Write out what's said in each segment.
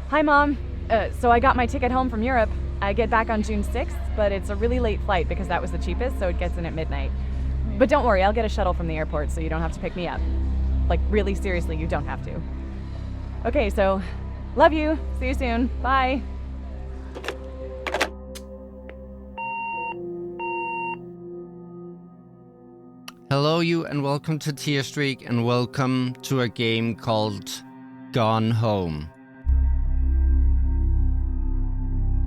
Hi, Mom. So I got my ticket home from Europe. I get back on June 6th, but it's a really late flight because that was the cheapest, so it gets in at midnight. But don't worry, I'll get a shuttle from the airport so you don't have to pick me up. Like, really seriously, you don't have to. Okay, so love you. See you soon. Bye. Hello you and welcome to Tearstreak and welcome to a game called Gone Home.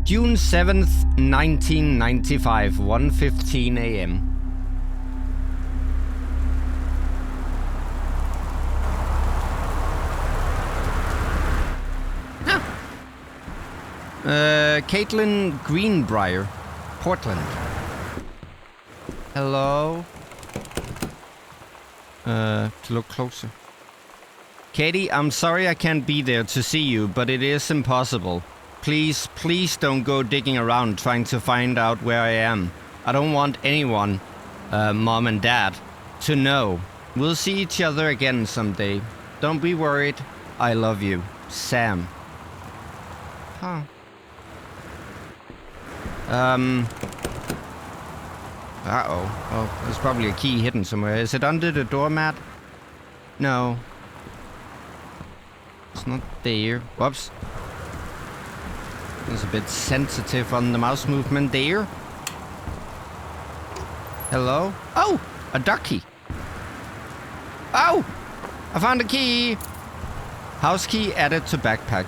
June 7th, 1995, 1:15 a.m. Caitlin Greenbrier, Portland. Hello. To look closer. Katie, I'm sorry I can't be there to see you, but it is impossible. Please don't go digging around trying to find out where I am. I don't want anyone, Mom and Dad, to know. We'll see each other again someday. Don't be worried. I love you. Sam. Huh. Uh-oh. Oh, there's probably a key hidden somewhere. Is it under the doormat? No. It's not there. Whoops. It's a bit sensitive on the mouse movement there. Hello? Oh! A ducky. Oh! I found a key! House key added to backpack.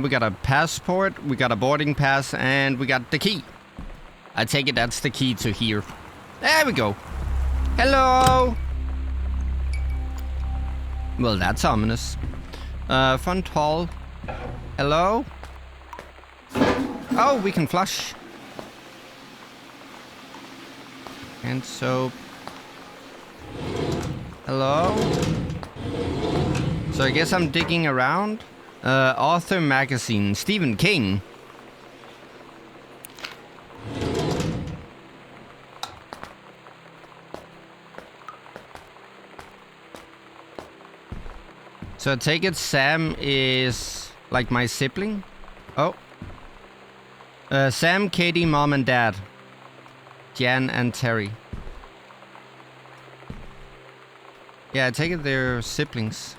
We got a passport, we got a boarding pass, and we got the key. I take it that's the key to here. There we go. Hello! Well, that's ominous. Front hall. Hello? Oh, we can flush. And soap. Hello? So I guess I'm digging around. Author magazine, Stephen King. So I take it Sam is like my sibling? Oh. Sam, Katie, Mom and Dad. Jan and Terry. Yeah, I take it they're siblings.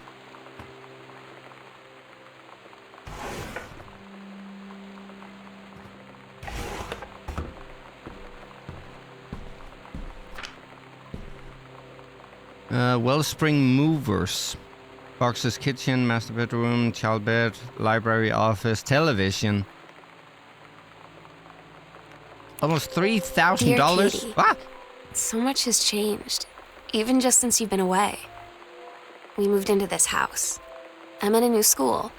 Wellspring movers. Boxes, kitchen, master bedroom, child bed, library, office, television. Almost $3,000. Ah! So much has changed, even just since you've been away. We moved into this house. I'm in a new school.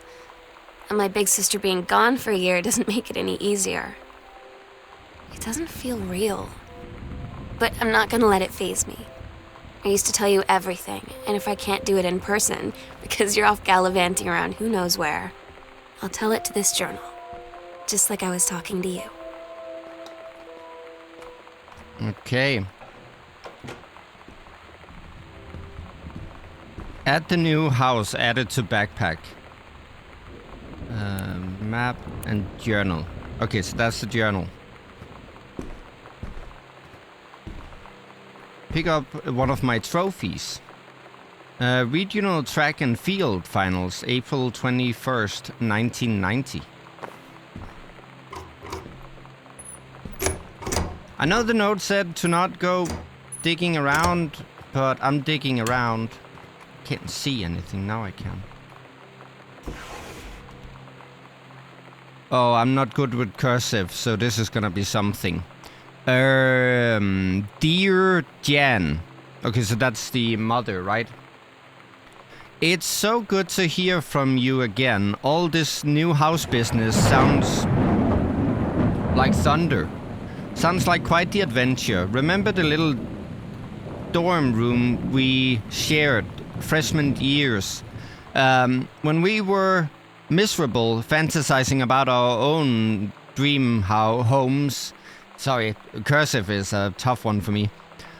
And my big sister being gone for a year doesn't make it any easier. It doesn't feel real. But I'm not gonna let it faze me. I used to tell you everything, and if I can't do it in person, because you're off gallivanting around who knows where, I'll tell it to this journal, just like I was talking to you. Okay. Add the new house added to backpack. Map and journal. Okay, so that's the journal. Pick up one of my trophies. Regional track and field finals, April 21st, 1990. I know the note said to not go digging around, but I'm digging around. Can't see anything, now I can. Oh, I'm not good with cursive, so this is gonna be something. Dear Jan. Okay, so that's the mother, right? It's so good to hear from you again. All this new house business sounds like thunder. Sounds like quite the adventure. Remember the little dorm room we shared freshman years? When we were miserable, fantasizing about our own dream homes. Sorry, cursive is a tough one for me.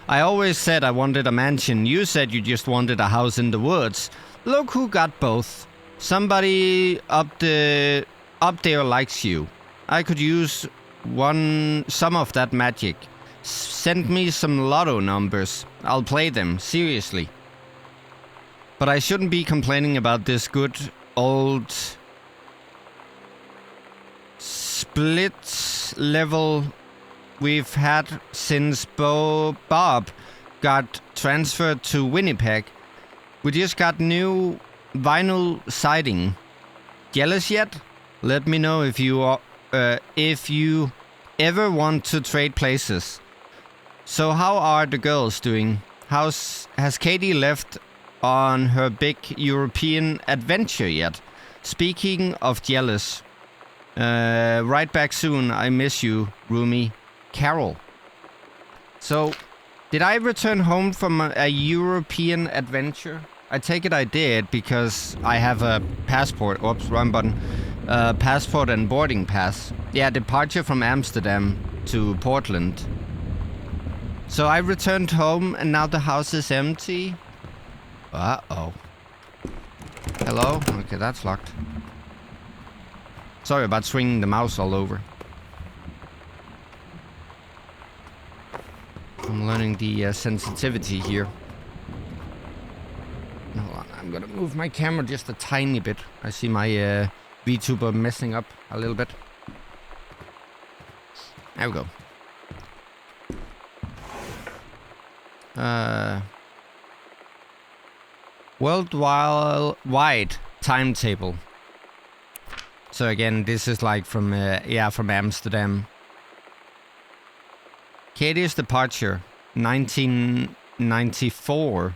I always said I wanted a mansion. You said you just wanted a house in the woods. Look who got both. Somebody up there likes you. I could use some of that magic. Send me some lotto numbers. I'll play them, seriously. But I shouldn't be complaining about this good old split level we've had since Bob got transferred to Winnipeg. We just got new vinyl siding. Jealous yet? Let me know if you ever want to trade places. So how are the girls doing? Has Katie left on her big European adventure yet? Speaking of jealous, right back soon. I miss you, Rumi. Carol. So, did I return home from a European adventure? I take it I did because I have a passport. Oops, wrong button. Passport and boarding pass. Yeah, departure from Amsterdam to Portland. So I returned home and now the house is empty. Uh-oh. Hello? Okay, that's locked. Sorry about swinging the mouse all over. I'm learning the sensitivity here. Hold on, I'm gonna move my camera just a tiny bit. I see my VTuber messing up a little bit. There we go. Worldwide timetable. So again, this is like from from Amsterdam. Katie's departure, 1994.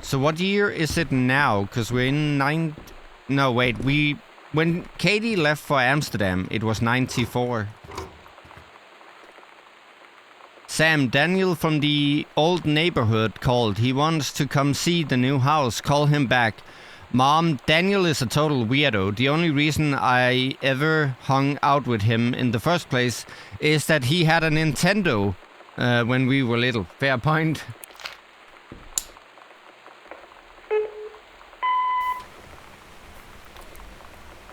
So what year is it now? Because we're in when Katie left for Amsterdam, it was 94. Sam, Daniel from the old neighborhood called. He wants to come see the new house. Call him back. Mom, Daniel is a total weirdo. The only reason I ever hung out with him in the first place is that he had a Nintendo when we were little. Fair point.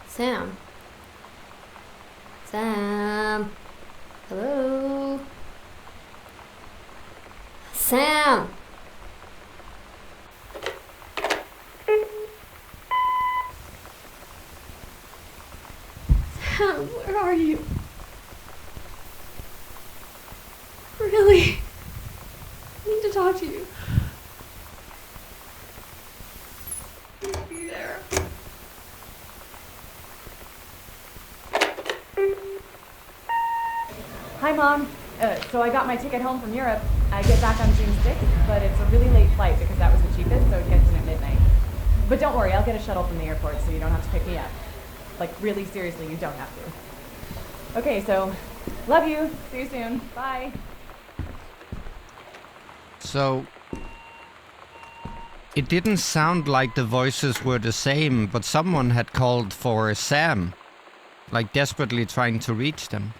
Sam. Sam. Hello. Sam. Sam, where are you? Really? I need to talk to you. Be there. Hi, Mom. So I got my ticket home from Europe. I get back on June 6th, but it's a really late flight because that was the cheapest, so it gets in at midnight. But don't worry, I'll get a shuttle from the airport so you don't have to pick me up. Like, really seriously, you don't have to. Okay, so, love you. See you soon. Bye. So, it didn't sound like the voices were the same, but someone had called for Sam. Like, desperately trying to reach them.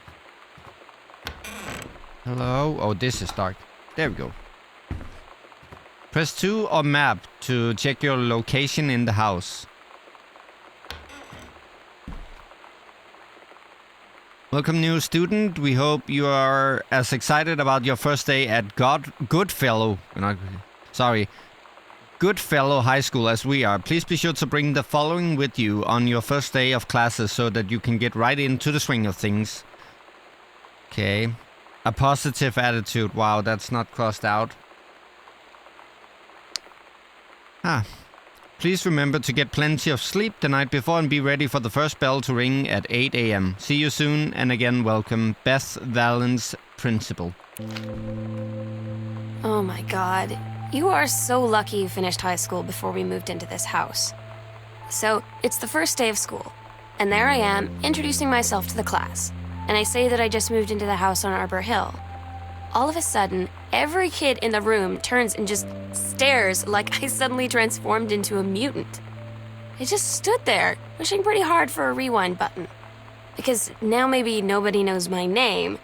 Hello? Oh, this is dark. There we go. Press 2 or map to check your location in the house. Welcome, new student. We hope you are as excited about your first day at Goodfellow High School as we are. Please be sure to bring the following with you on your first day of classes so that you can get right into the swing of things. Okay. A positive attitude. Wow, that's not crossed out. Please remember to get plenty of sleep the night before and be ready for the first bell to ring at 8 a.m. See you soon, and again, welcome, Beth Valens, Principal. Oh my god. You are so lucky you finished high school before we moved into this house. So, it's the first day of school, and there I am, introducing myself to the class. And I say that I just moved into the house on Arbor Hill. All of a sudden, every kid in the room turns and just stares like I suddenly transformed into a mutant. I just stood there, wishing pretty hard for a rewind button. Because now maybe nobody knows my name,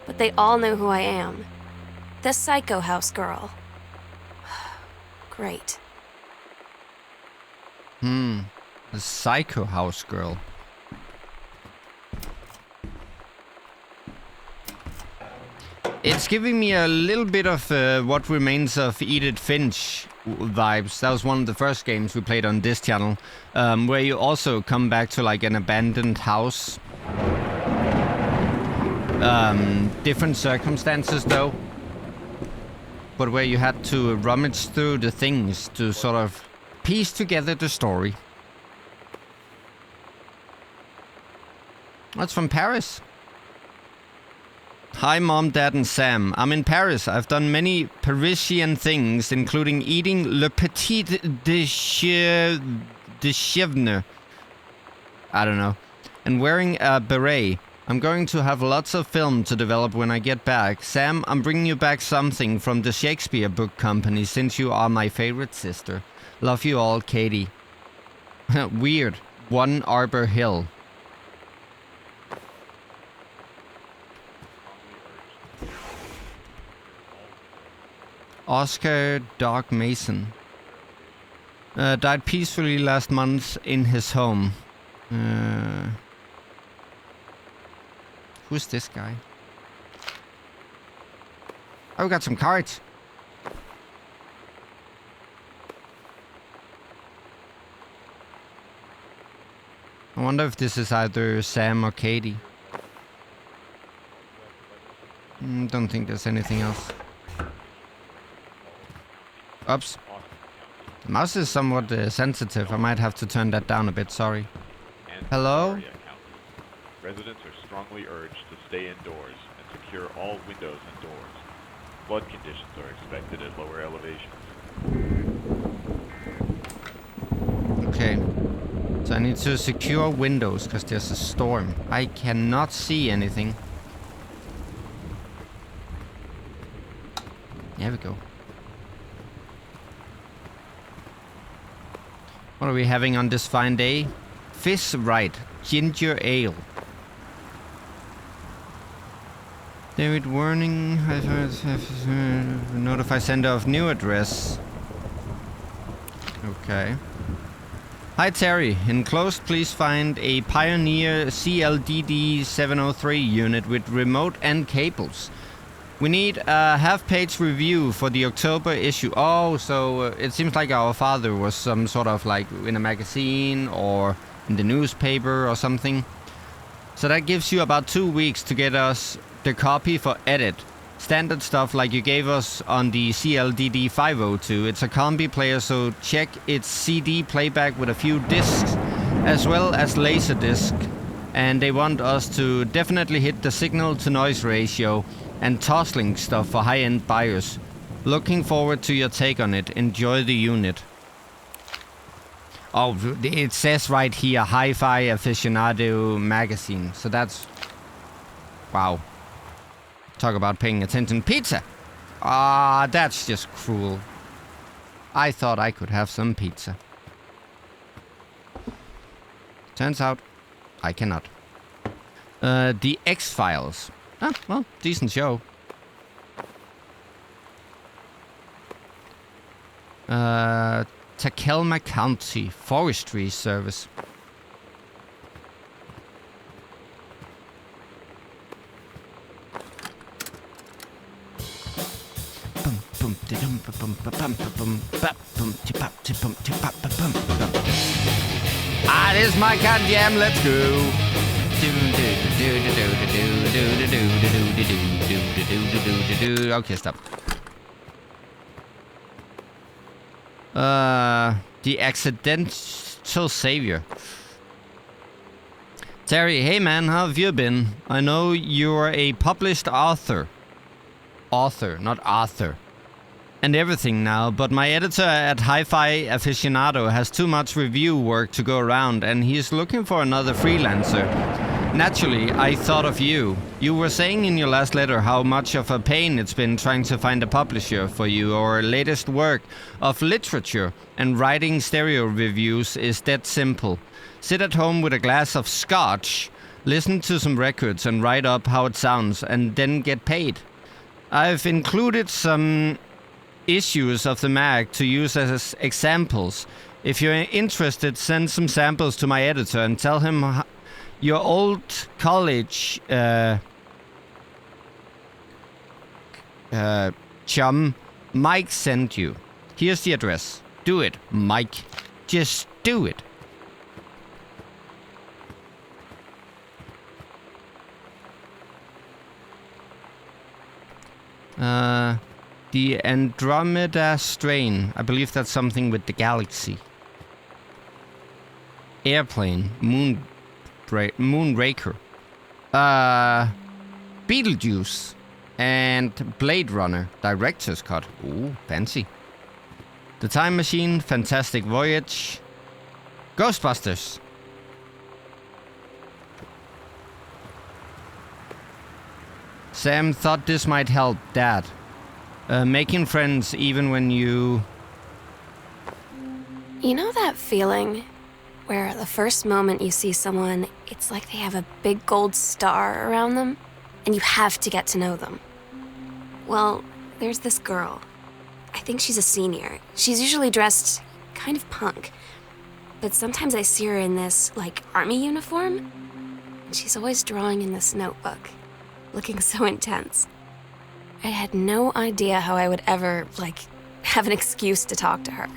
but they all know who I am. The Psycho House Girl. Great. The psycho house girl. It's giving me a little bit of What Remains of Edith Finch vibes. That was one of the first games we played on this channel, where you also come back to like an abandoned house. Different circumstances though, but where you had to rummage through the things to sort of piece together the story. That's from Paris. Hi Mom, Dad and Sam. I'm in Paris. I've done many Parisian things, including eating Le Petit Déjeuner. I don't know. And wearing a beret. I'm going to have lots of film to develop when I get back. Sam, I'm bringing you back something from the Shakespeare Book Company since you are my favorite sister. Love you all, Katie. Weird. 1 Arbor Hill. Oscar Dog Mason. Died peacefully last month in his home. Who's this guy? Oh, we got some cards. I wonder if this is either Sam or Katie. Don't think there's anything else. Oops. The mouse is somewhat sensitive. I might have to turn that down a bit, sorry. Hello? Residents are strongly urged to stay indoors and secure all windows and doors. Flood conditions are expected at lower elevations. Okay. So I need to secure windows because there's a storm. I cannot see anything. There we go. What are we having on this fine day? Fish right. Ginger ale. David warning. Notify sender of new address. Okay. Hi Terry. Enclosed, please find a Pioneer CLDD 703 unit with remote and cables. We need a half-page review for the October issue. Oh, so it seems like our father was some sort of like in a magazine or in the newspaper or something. So that gives you about 2 weeks to get us the copy for edit. Standard stuff like you gave us on the CLDD 502. It's a combi player, so check its CD playback with a few discs as well as Laserdisc. And they want us to definitely hit the signal to noise ratio and Toslink stuff for high-end buyers. Looking forward to your take on it. Enjoy the unit. Oh, it says right here, Hi-Fi Aficionado magazine. So that's... Wow. Talk about paying attention. Pizza! Ah, that's just cruel. I thought I could have some pizza. Turns out, I cannot. The X-Files. Ah, well, decent show. Takelma County Forestry Service. Ah, this is my cotton jam. Let's go. Okay, stop. The Accidental Savior. Terry, hey man, how have you been? I know you're a published author. Author, not author. And everything now, but my editor at Hi-Fi Aficionado has too much review work to go around and he's looking for another freelancer. Naturally, I thought of you. You were saying in your last letter how much of a pain it's been trying to find a publisher for you. Our latest work of literature and writing stereo reviews is that simple. Sit at home with a glass of scotch, listen to some records and write up how it sounds and then get paid. I've included some issues of the mag to use as examples. If you're interested, send some samples to my editor and tell him your old college chum Mike sent you. Here's the address. Do it, Mike. Just do it. The Andromeda strain. I believe that's something with the galaxy. Airplane. Moonraker. Beetlejuice. And Blade Runner. Director's Cut. Ooh, fancy. The Time Machine. Fantastic Voyage. Ghostbusters. Sam thought this might help Dad. Making friends even when you... You know that feeling where the first moment you see someone, it's like they have a big gold star around them, and you have to get to know them? Well, there's this girl. I think she's a senior. She's usually dressed kind of punk, but sometimes I see her in this, like, army uniform, and she's always drawing in this notebook, looking so intense. I had no idea how I would ever, have an excuse to talk to her.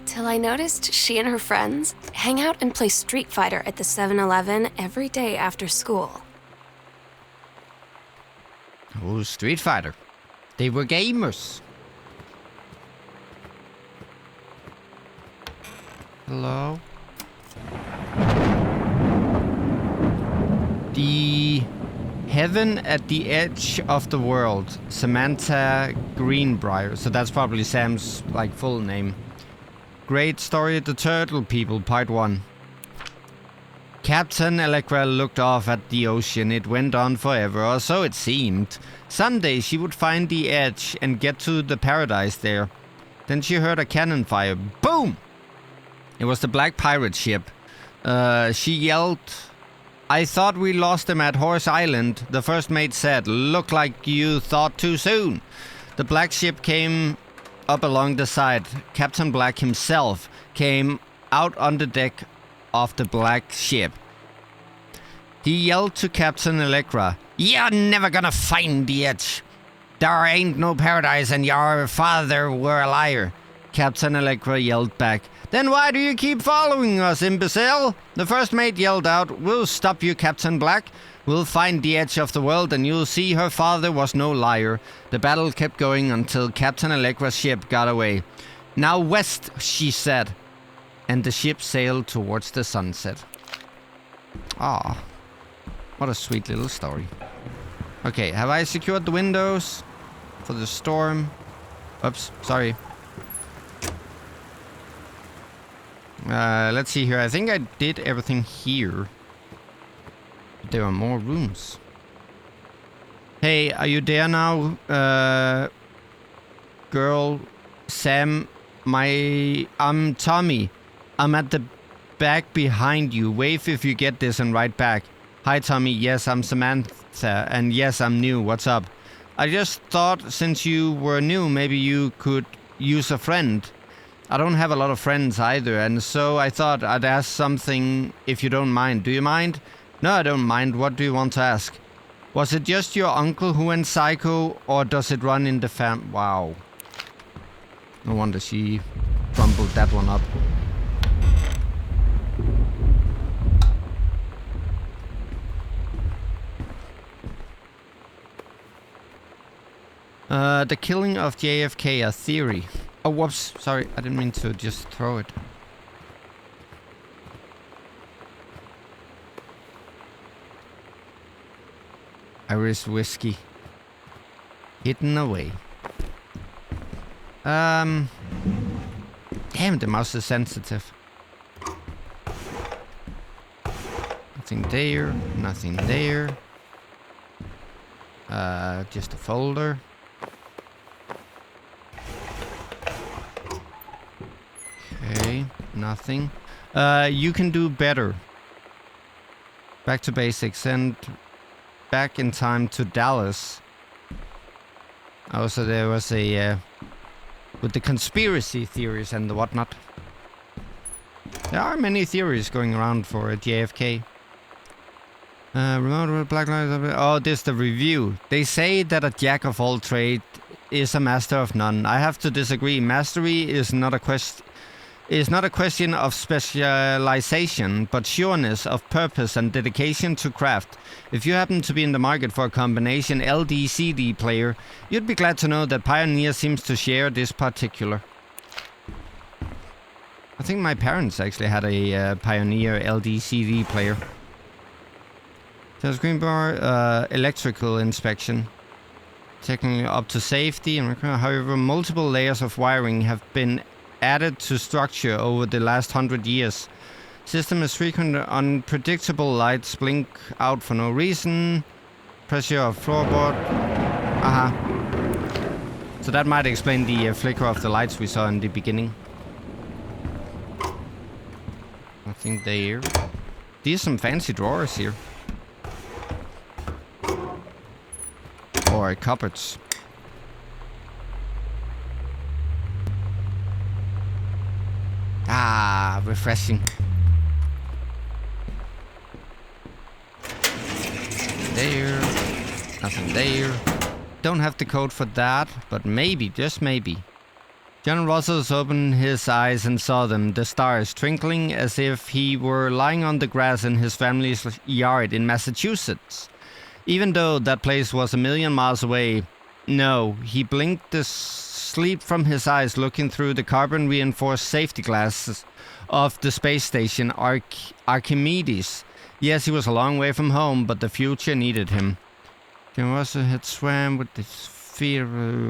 Till I noticed she and her friends hang out and play Street Fighter at the 7-Eleven every day after school. Oh, Street Fighter. They were gamers. Hello? The Heaven at the Edge of the World. Samantha Greenbrier. So that's probably Sam's, full name. Great Story, The Turtle People, Part 1. Captain Allegra looked off at the ocean. It went on forever, or so it seemed. Someday she would find the edge and get to the paradise there. Then she heard a cannon fire. Boom! It was the Black Pirate ship. She yelled, "I thought we lost them at Horse Island." The first mate said, "Look like you thought too soon." The black ship came up along the side. Captain Black himself came out on the deck of the black ship. He yelled to Captain Allegra, "You're never gonna find the edge. There ain't no paradise and your father were a liar." Captain Allegra yelled back, "Then why do you keep following us, imbecile?" The first mate yelled out, "We'll stop you, Captain Black. We'll find the edge of the world and you'll see her father was no liar." The battle kept going until Captain Allegra's ship got away. "Now west," she said. And the ship sailed towards the sunset. Ah, what a sweet little story. Okay, have I secured the windows for the storm? Oops, sorry. Let's see here. I think I did everything here. There are more rooms. Hey, are you there now? Girl, Sam, I'm Tommy. I'm at the back behind you. Wave if you get this and write back. Hi, Tommy. Yes, I'm Samantha. And yes, I'm new. What's up? I just thought since you were new, maybe you could use a friend. I don't have a lot of friends either, and so I thought I'd ask something if you don't mind. Do you mind? No, I don't mind. What do you want to ask? Was it just your uncle who went psycho, or does it run in the fam... Wow. No wonder she crumbled that one up. The killing of JFK, a theory. Oh, whoops. Sorry, I didn't mean to just throw it. Irish whiskey. Hidden away. Damn, the mouse is sensitive. Nothing there. Nothing there. Just a folder. Okay, nothing. You can do better. Back to basics and back in time to Dallas. Oh, so there was a with the conspiracy theories and the whatnot. There are many theories going around for JFK. Remote with Black Lives. Oh, this is the review. They say that a jack of all trades is a master of none. I have to disagree. Mastery is not a question of specialization, but sureness of purpose and dedication to craft. If you happen to be in the market for a combination LD-CD player, you'd be glad to know that Pioneer seems to share this particular. I think my parents actually had a Pioneer LD-CD player. So screen bar, electrical inspection. Technically up to safety, and however, multiple layers of wiring have been added to structure over the last 100 years. System is frequent unpredictable lights blink out for no reason. Pressure of floorboard. So that might explain the flicker of the lights we saw in the beginning. Nothing there. These are some fancy drawers here. Or cupboards. Ah, refreshing. There. Nothing there. Don't have the code for that, but maybe, just maybe. John Russell's opened his eyes and saw them, the stars twinkling as if he were lying on the grass in his family's yard in Massachusetts. Even though that place was a million miles away, no, he blinked the sleep from his eyes looking through the carbon-reinforced safety glasses of the space station Archimedes. Yes, he was a long way from home, but the future needed him. John Russell had swam with his feet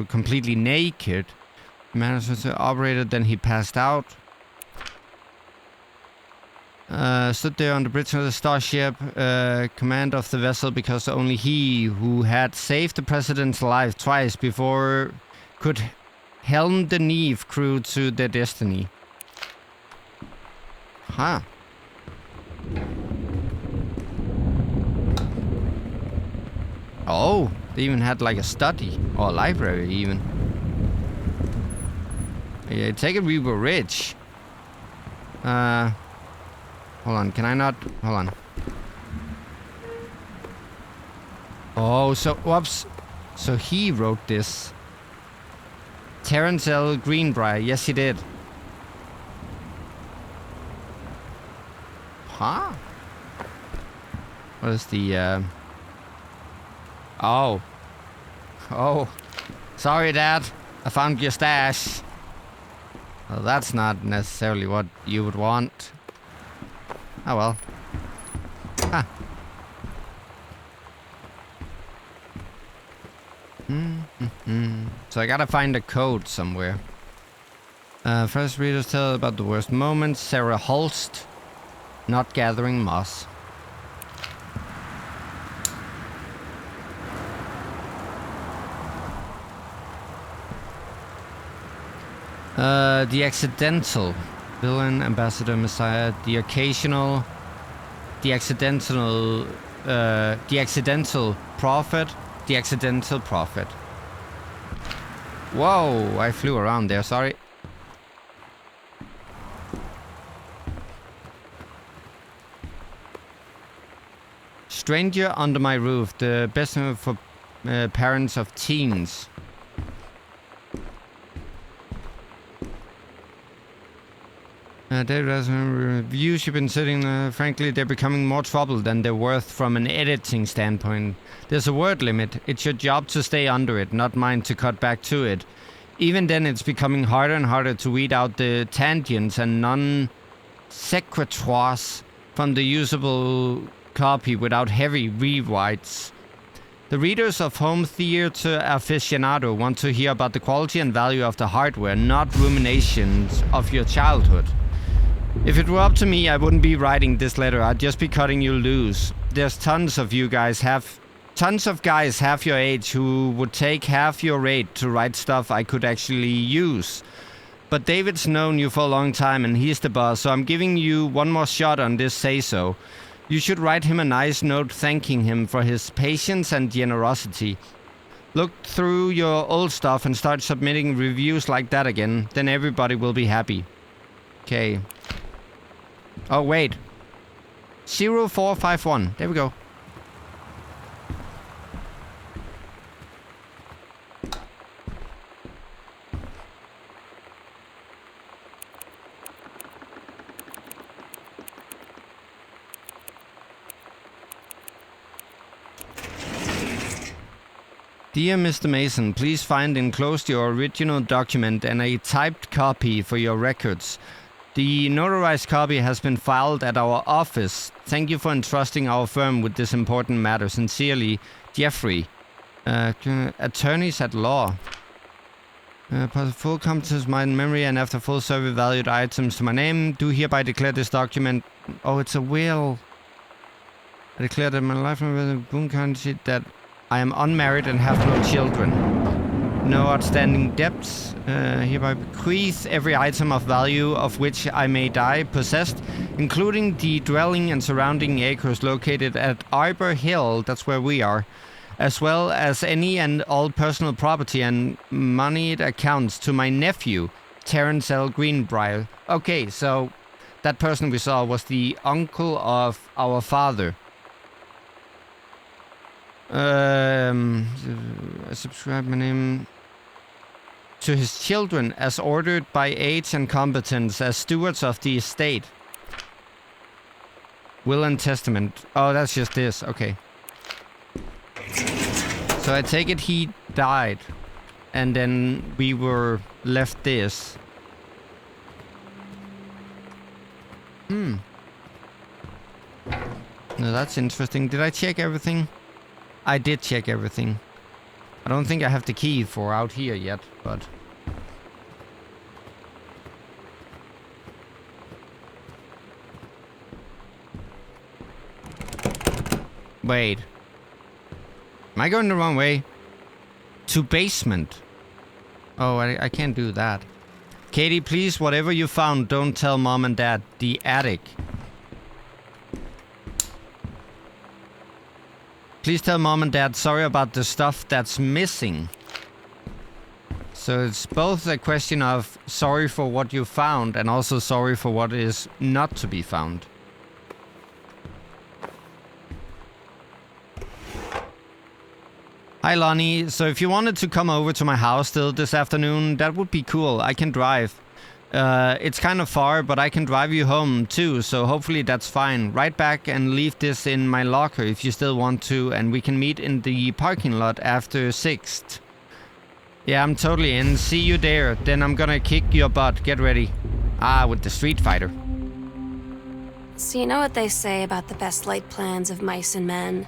completely naked. The manager operated, then he passed out. Stood there on the bridge of the starship, command of the vessel, because only he who had saved the president's life twice before could helm the Neve crew to their destiny. Huh. Oh, they even had like a study, or a library even. Yeah, take it we were rich. Hold on, can I not? Hold on. Oh, so, whoops. So he wrote this. Terence L. Greenbrier, yes he did. Huh? What is the, Oh. Oh. Sorry, Dad. I found your stash. Well, that's not necessarily what you would want. Oh well. Ah. So I gotta find a code somewhere. First readers tell about the worst moments. Sarah Holst. Not gathering moss. The accidental villain, ambassador, messiah, the accidental prophet, the accidental prophet. Whoa, I flew around there, sorry. Stranger under my roof, the best name for parents of teens. Reviews you've been sitting, frankly, they're becoming more trouble than they're worth from an editing standpoint. There's a word limit. It's your job to stay under it, not mine to cut back to it. Even then, it's becoming harder and harder to weed out the tangents and non-sequiturs from the usable copy without heavy rewrites. The readers of Home Theater Aficionado want to hear about the quality and value of the hardware, not ruminations of your childhood. If it were up to me, I wouldn't be writing this letter. I'd just be cutting you loose. There's tons of guys half your age who would take half your rate to write stuff I could actually use. But David's known you for a long time and he's the boss, so I'm giving you one more shot on this say-so. You should write him a nice note thanking him for his patience and generosity. Look through your old stuff and start submitting reviews like that again. Then everybody will be happy. Okay. Oh, wait. 0451. There we go. Dear Mr. Mason, please find enclosed your original document and a typed copy for your records. The notarized copy has been filed at our office. Thank you for entrusting our firm with this important matter. Sincerely, Jeffrey. Attorneys at law. For full competence of my memory and after full survey valued items to my name, do hereby declare this document. Oh, it's a will. I declare that my life in Boone County that I am unmarried and have no children. No outstanding debts. Hereby bequeath every item of value of which I may die possessed, including the dwelling and surrounding acres located at Arbor Hill, that's where we are, as well as any and all personal property and moneyed accounts to my nephew, Terrence L. Greenbrier. Okay, so that person we saw was the uncle of our father. I subscribe my name to his children as ordered by age and competence as stewards of the estate. Will and testament. Oh, that's just this. Okay. So I take it he died, and then we were left this. No, that's interesting. Did I check everything? I did check everything. I don't think I have the key for out here yet, but... Wait. Am I going the wrong way? To basement. Oh, I can't do that. Katie, please, whatever you found, don't tell Mom and Dad. The attic. Please tell Mom and Dad sorry about the stuff that's missing. So it's both a question of sorry for what you found and also sorry for what is not to be found. Hi Lonnie, so if you wanted to come over to my house still this afternoon, that would be cool. I can drive. It's kind of far, but I can drive you home too, so hopefully that's fine. Right back and leave this in my locker if you still want to, and we can meet in the parking lot after 6th. Yeah, I'm totally in. See you there. Then I'm gonna kick your butt. Get ready. Ah, with the Street Fighter. So you know what they say about the best laid plans of mice and men?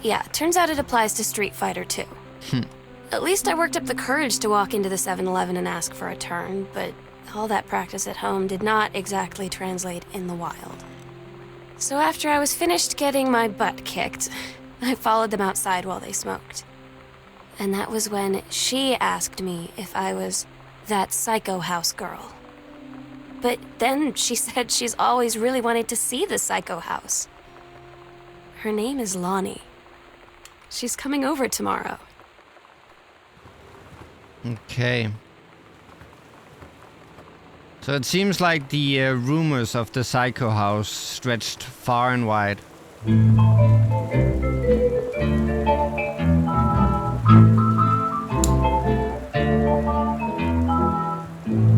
Yeah, turns out it applies to Street Fighter too. At least I worked up the courage to walk into the 7-Eleven and ask for a turn, but all that practice at home did not exactly translate in the wild. So after I was finished getting my butt kicked, I followed them outside while they smoked. And that was when she asked me if I was that psycho house girl. But then she said she's always really wanted to see the psycho house. Her name is Lonnie. She's coming over tomorrow. Okay. So it seems like the rumors of the psycho house stretched far and wide.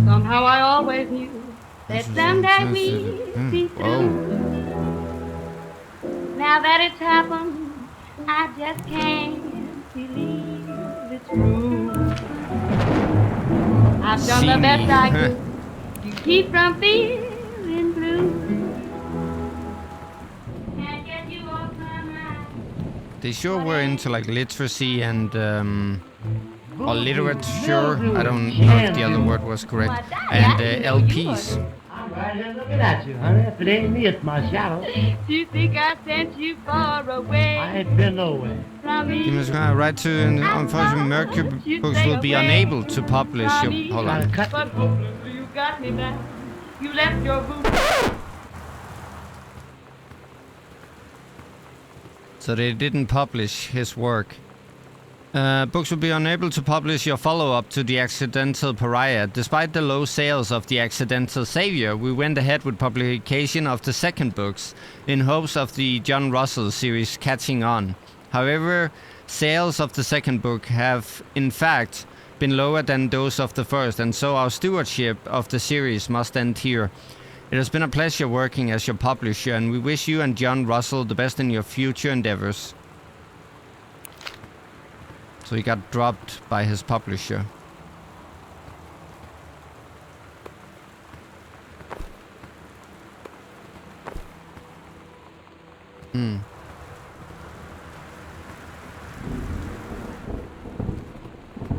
Somehow I always knew that someday we'd be through. Now that it's happened, I just can't believe it's true. I've done the best I could to keep from feeling blue. Can't get you off my mind. They sure were into like literacy and or literature. I don't know if the other word was correct. And LPs. I'm right here looking at you, honey. If it ain't me, it's my shadow. Do you think I sent you far away? I ain't been nowhere. You must write to, unfortunately, Mercury Books will be unable to publish your... Hold on. But hopelessly you got me back. You left your boot. So they didn't publish his work. Books will be unable to publish your follow-up to The Accidental Pariah. Despite the low sales of The Accidental Savior, we went ahead with publication of the second books in hopes of the John Russell series catching on. However, sales of the second book have, in fact, been lower than those of the first, and so our stewardship of the series must end here. It has been a pleasure working as your publisher, and we wish you and John Russell the best in your future endeavors. So he got dropped by his publisher.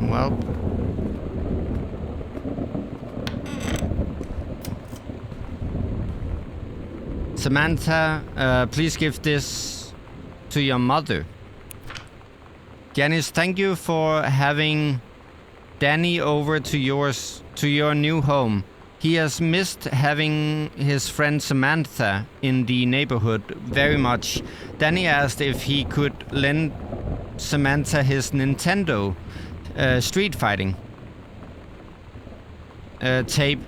Well. Samantha, please give this to your mother. Janice, thank you for having Danny over to your new home. He has missed having his friend Samantha in the neighborhood very much. Danny asked if he could lend Samantha his Nintendo Street Fighting tape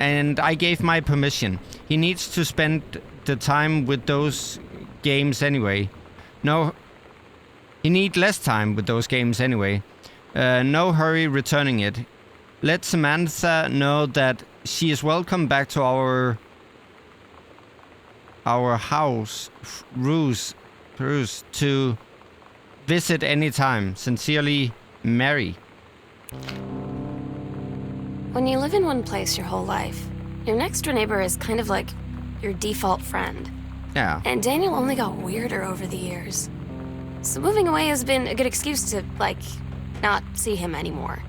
and I gave my permission. He needs to spend the time with those games anyway. No, he need less time with those games anyway. No hurry returning it. Let Samantha know that she is welcome back to our house, Ruse, to visit anytime. Sincerely, Mary. When you live in one place your whole life, your next door neighbor is kind of like your default friend. Yeah. And Daniel only got weirder over the years. So moving away has been a good excuse to, not see him anymore.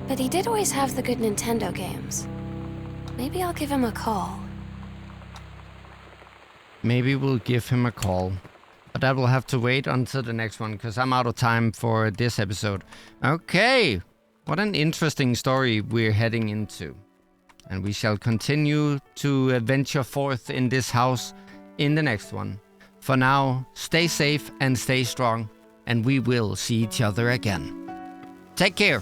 But he did always have the good Nintendo games. Maybe I'll give him a call. Maybe we'll give him a call. But that will have to wait until the next one, because I'm out of time for this episode. Okay. What an interesting story we're heading into. And we shall continue to venture forth in this house in the next one. For now, stay safe and stay strong, and we will see each other again. Take care.